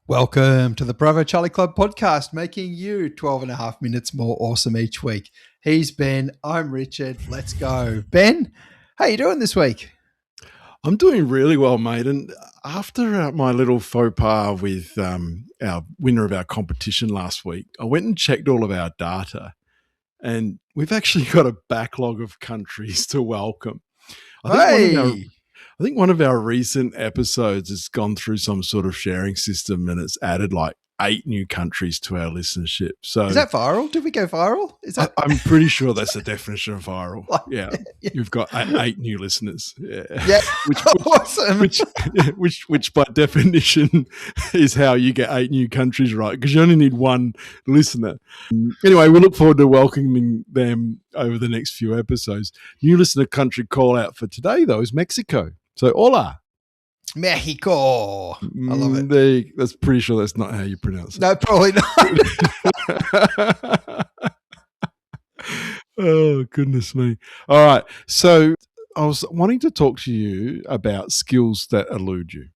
Welcome to the Bravo Charlie Club podcast, making you 12 and a half minutes more awesome each week. He's Ben, I'm Richard. Let's go. Ben, how you doing this week? I'm doing really well, mate. And after my little faux pas with our winner of our competition last week, I went and checked all of our data, and we've actually got a backlog of countries to welcome. I think one of our recent episodes has gone through some sort of sharing system, and it's added like 8 new countries to our listenership. So is that viral? Did we go viral? Is that? I'm pretty sure that's the definition of viral. Yeah, you've got 8 new listeners. Yeah, awesome. Which by definition is how you get 8 new countries right, because you only need one listener. Anyway, we look forward to welcoming them over the next few episodes. New listener country call out for today though is Mexico. So hola. Mexico. I love it. That's pretty sure that's not how you pronounce it. No, probably not. Oh, goodness me. All right. So I was wanting to talk to you about skills that elude you.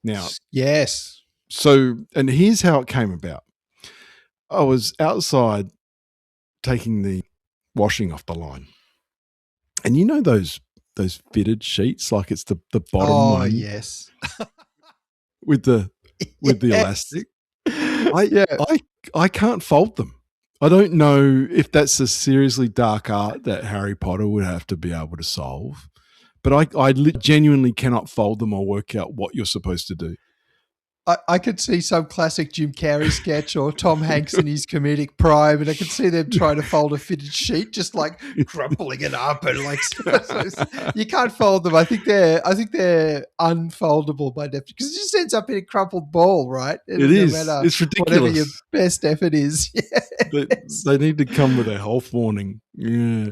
Now, yes. So, and here's how it came about. I was outside taking the washing off the line. And you know those fitted sheets, like it's the bottom one. Oh, yes. with the elastic. I can't fold them. I don't know if that's a seriously dark art that Harry Potter would have to be able to solve, but I genuinely cannot fold them or work out what you're supposed to do. I could see some classic Jim Carrey sketch or Tom Hanks in his comedic prime, and I could see them trying to fold a fitted sheet, just like crumpling it up and like you can't fold them. I think they're unfoldable by definition, because it just ends up in a crumpled ball, right? It is. It's ridiculous. Whatever your best effort is. Yes. They need to come with a health warning. Yeah.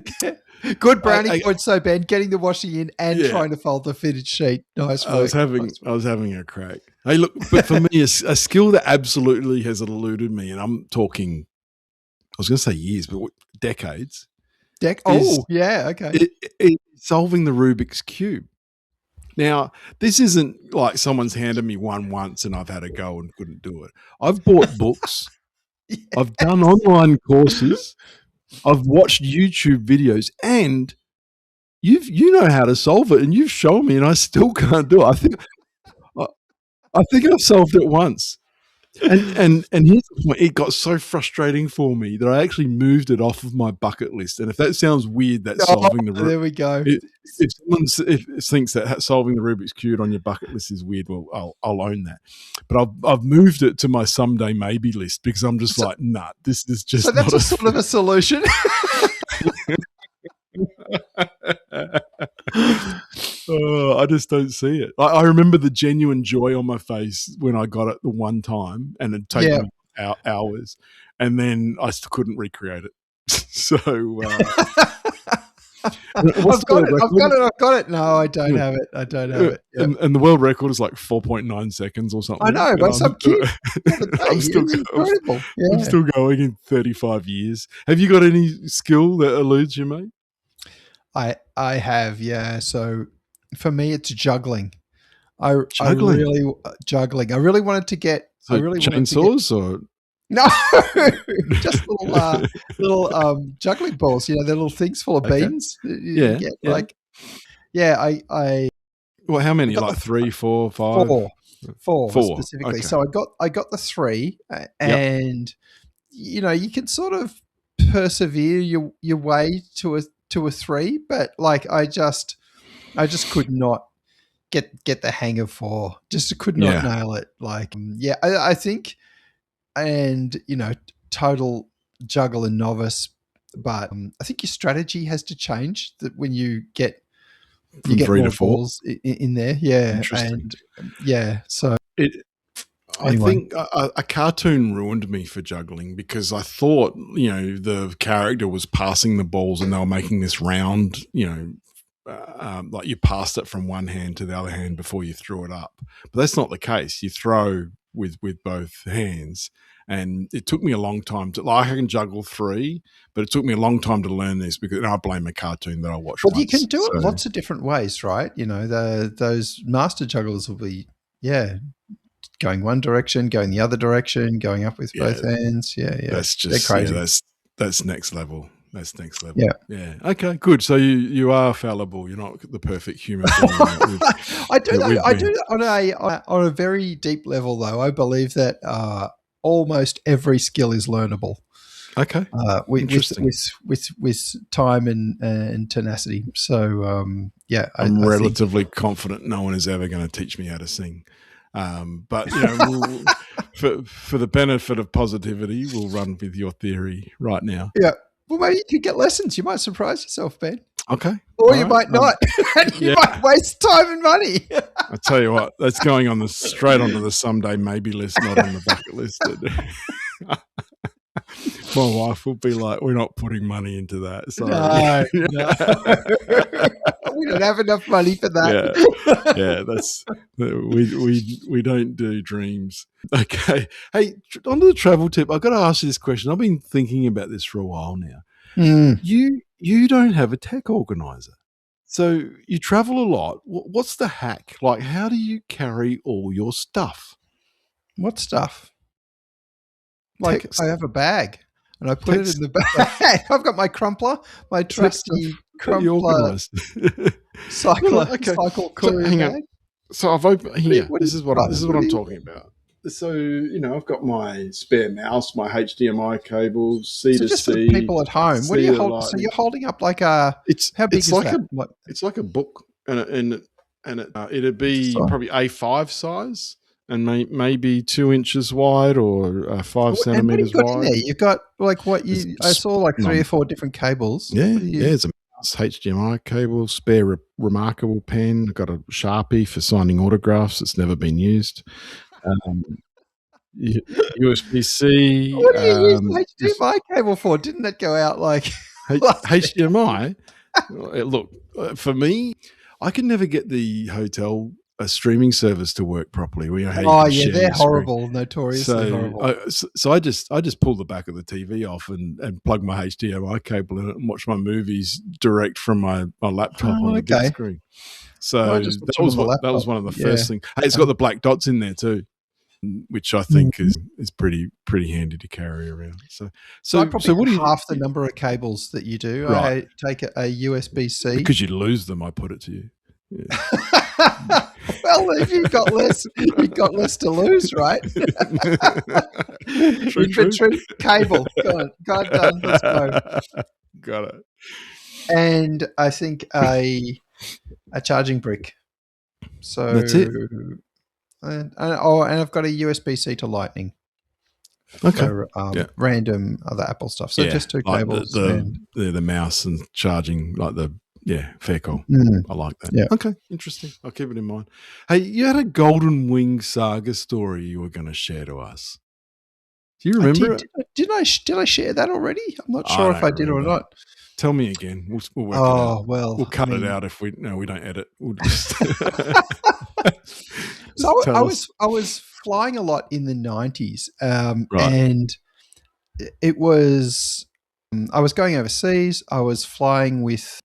Good brownie points, so Ben, getting the washing in and trying to fold the fitted sheet. Nice work. I was having a crack. Hey, look, but for me, a skill that absolutely has eluded me, and I'm talking, I was going to say years, but decades. Okay. It's solving the Rubik's Cube. Now, this isn't like someone's handed me one once and I've had a go and couldn't do it. I've bought books. Yes. I've done online courses. I've watched YouTube videos, and you know how to solve it, and you've shown me, and I still can't do it. I think I've solved it once, and here's the point: it got so frustrating for me that I actually moved it off of my bucket list. And if that sounds weird, that's solving the Rubik's. There we go. If someone thinks that solving the Rubik's Cube on your bucket list is weird, well, I'll own that. But I've moved it to my someday maybe list, because I'm just like, nah, this is just. So that's not sort of a solution. I just don't see it. I remember the genuine joy on my face when I got it the one time, and it'd taken me hours, and then I still couldn't recreate it. So I've got it. No, I don't have it. Yep. And the world record is like 4.9 seconds or something. I know, but some kid. I'm still going in 35 years. Have you got any skill that eludes you, mate? I have, yeah. So for me, it's juggling. I really wanted to get. So chainsaws or no, just little juggling balls. You know, they're little things full of beans. I. Well, how many? Like 3, 4, 5? Four specifically. Okay. So I got the 3, and you know, you can sort of persevere your way to a 3, but like I just could not get the hang of 4. Just could not nail it. Like, I think, and you know, total juggler novice, but I think your strategy has to change. That when you get from 3 to 4 balls in there, and so I think a cartoon ruined me for juggling, because I thought, you know, the character was passing the balls and they were making this round, you know, like you passed it from one hand to the other hand before you threw it up. But that's not the case. You throw with both hands. And it took me a long time I can juggle 3, but it took me a long time to learn this, because I blame a cartoon that I watched. Well, you can do it lots of different ways, right? You know, those master jugglers will be, going one direction, going the other direction, going up with both hands. Yeah. That's just they're crazy. That's next level. That's next level. Yeah. Okay, good. So you are fallible. You're not the perfect human being. I do that on a very deep level, though. I believe that almost every skill is learnable. Okay. Interesting. With time and tenacity. So I'm relatively confident no one is ever going to teach me how to sing. But for the benefit of positivity, we'll run with your theory right now. Yeah. Well, maybe you could get lessons. You might surprise yourself, Ben. Okay. Or you might not. And you might waste time and money. I tell you what, that's going straight onto the someday maybe list, not on the bucket list. My wife will be like, "We're not putting money into that." Sorry. No. We don't have enough money for that. Yeah. That's we don't do dreams. Okay. Hey, onto the travel tip. I've got to ask you this question. I've been thinking about this for a while now. You don't have a tech organizer, so you travel a lot. What's the hack? Like, how do you carry all your stuff? What stuff? Like, I have a bag and I put it in the bag. I've got my crumpler, my trusty crumpler cycle courier bag. So I've opened here. This is what I'm talking about. So, I've got my spare mouse, my HDMI cables, C to just C. For the people at home, what do you hold? So you're holding up like a. How big is that? It's like a book, and it'd be probably A5 size. And maybe 2 inches wide or 5 centimeters wide. In there? You've got I saw like 3 or 4 different cables. Yeah, it's a mouse, HDMI cable, spare remarkable pen. I've got a Sharpie for signing autographs that's never been used. USB-C. What do you use the HDMI cable for? Didn't that go out like HDMI? Look, for me, I can never get the hotel a streaming service to work properly. They're horrible, notoriously horrible. So I just pull the back of the TV off and plug my HDMI cable in it and watch my movies direct from my laptop on the big screen. So that was one of the first things. Hey, it's got the black dots in there too, which I think is pretty handy to carry around. So I probably half the number of cables that you do. Right. I take a USB-C. Because you'd lose them, I put it to you. Yeah. Well, if you've got less to lose, right? True. Cable. Go on, done. Let's go. Got it. And I think a charging brick. So that's it. And I've got a USB-C to Lightning. For random other Apple stuff. So just 2 cables. The mouse and charging, like fair call. I like that. Yeah. Okay, interesting. I'll keep it in mind. Hey, you had a Golden Wing saga story you were going to share to us. Do you remember it? Did I share that already? I'm not sure if I did or not. Tell me again. We'll work it out. Well. We'll cut it out if we don't edit. We'll just So I was flying a lot in the 90s, and it was I was going overseas. I was flying with,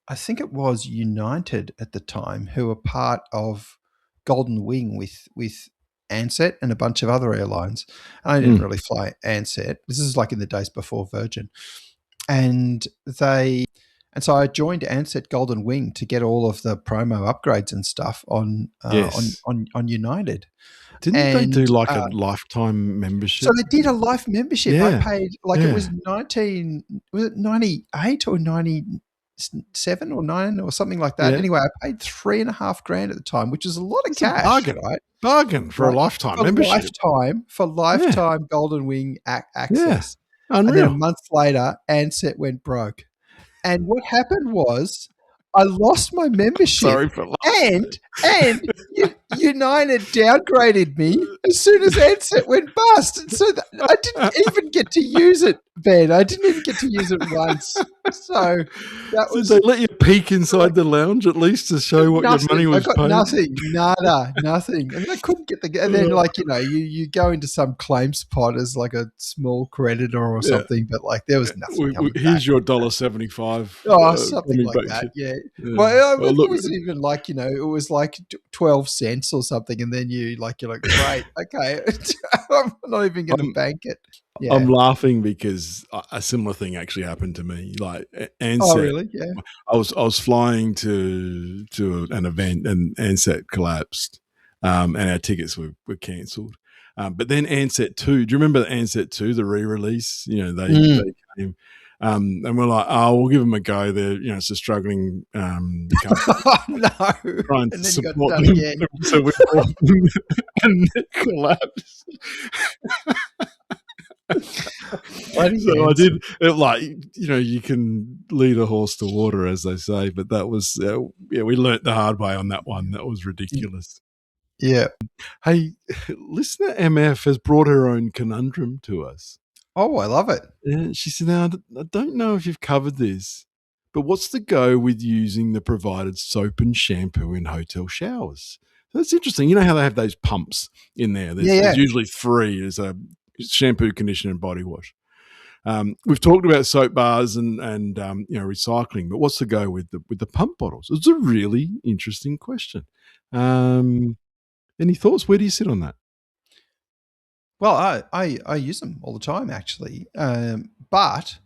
I think it was United at the time, who were part of Golden Wing with Ansett and a bunch of other airlines. And I didn't really fly Ansett. This is like in the days before Virgin, and so I joined Ansett Golden Wing to get all of the promo upgrades and stuff on United. Didn't they do like a lifetime membership? So they did a life membership. Yeah. I paid it was 98 or 97 or 9 or something like that. Yeah. Anyway, I paid $3,500 at the time, which is a lot of cash. Bargain, right? Bargain for a lifetime membership. Lifetime Golden Wing access. Yeah. And then a month later, Ansett went broke. And what happened was I lost my membership. Sorry for laughing. And United downgraded me as soon as Ansett went bust. And so I didn't even get to use it Ben, I didn't even get to use it once. So that was. They let you peek inside the lounge at least to show what your money was I got paid? nothing. And then I couldn't get and then you go into some claims pot as like a small creditor or something, but like there was nothing coming back. Here's your $1.75. Something like that. Yeah. Yeah. Well, it was even like, it was like 12 cents or something. And then you're like, great. Okay. I'm not even going to bank it. Yeah. I'm laughing because a similar thing actually happened to me. Like Ansett. Oh, really? Yeah. I was flying to an event and Ansett collapsed, and our tickets were cancelled. But then Ansett 2, do you remember Ansett 2, the re-release? They came. And we're like, we'll give them a go. They're, it's a struggling company. No. Trying to support them. Again. So we bought them and it collapsed. So I did it like, you can lead a horse to water, as they say, but that was, we learnt the hard way on that one. That was ridiculous. Yeah. Hey, listener MF has brought her own conundrum to us. Oh, I love it. And she said, now, I don't know if you've covered this, but what's the go with using the provided soap and shampoo in hotel showers? So that's interesting. You know how they have those pumps in there? There's usually 3. There's a shampoo, conditioner, and body wash. We've talked about soap bars and recycling, but what's the go with the pump bottles? It's a really interesting question. Any thoughts? Where do you sit on that? Well, I use them all the time, actually, but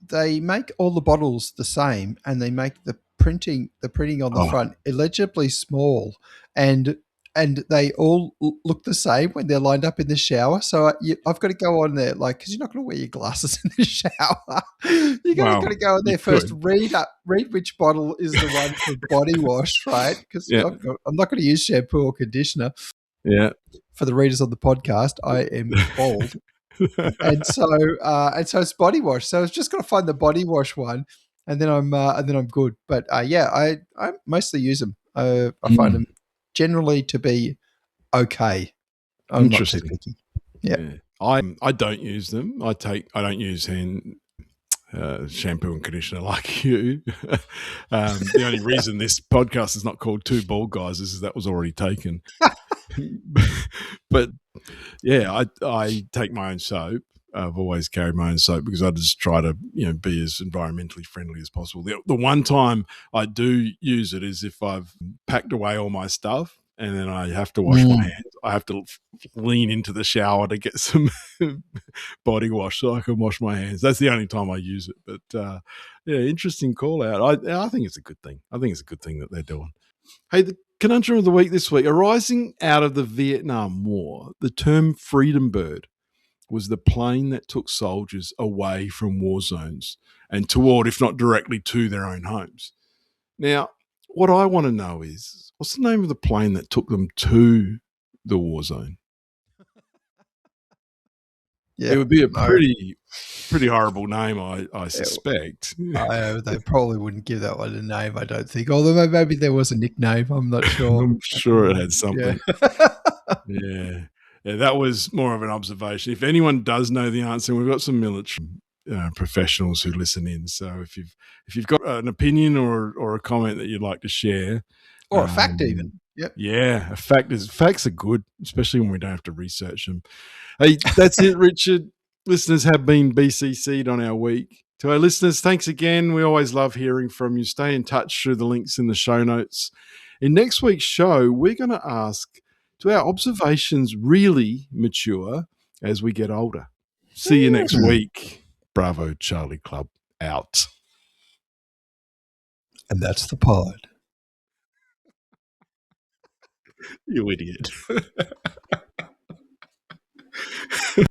they make all the bottles the same, and they make the printing on the front illegibly small, and they all look the same when they're lined up in the shower. So I've got to go on there, like, because you're not going to wear your glasses in the shower. You're got to go on there first, read which bottle is the one for body wash, right? Because I'm not going to use shampoo or conditioner. Yeah. For the readers on the podcast, I am bald. and so it's body wash. So I was just going to find the body wash one, and then I'm good. But I mostly use them. I find them generally to be okay. I'm not too picky. Yeah. I don't use them. I don't use hand shampoo and conditioner like you. The only reason this podcast is not called Two Bald Guys is that was already taken. But yeah, I take my own soap. I've always carried my own soap because I just try to be as environmentally friendly as possible. The one time I do use it is if I've packed away all my stuff and then I have to wash my hands. I have to lean into the shower to get some body wash so I can wash my hands. That's the only time I use it. But interesting call out. I think it's a good thing. I think it's a good thing that they're doing. Hey, the conundrum of the week this week, arising out of the Vietnam War, the term freedom bird was the plane that took soldiers away from war zones and toward, if not directly, to their own homes. Now, what I want to know is, what's the name of the plane that took them to the war zone? It would be a pretty horrible name, I suspect. They probably wouldn't give that one a name, I don't think. Although maybe there was a nickname. I'm not sure. I'm sure it had something. Yeah. Yeah, that was more of an observation. If anyone does know the answer, we've got some military professionals who listen in. So if you've got an opinion or a comment that you'd like to share, or a fact even, yeah, facts are good, especially when we don't have to research them. Hey, that's it, Richard. Listeners have been BCC'd on our week. To our listeners, thanks again. We always love hearing from you. Stay in touch through the links in the show notes. In next week's show, we're going to ask, do our observations really mature as we get older? See you next week. Bravo, Charlie Club, out. And that's the pod. You idiot.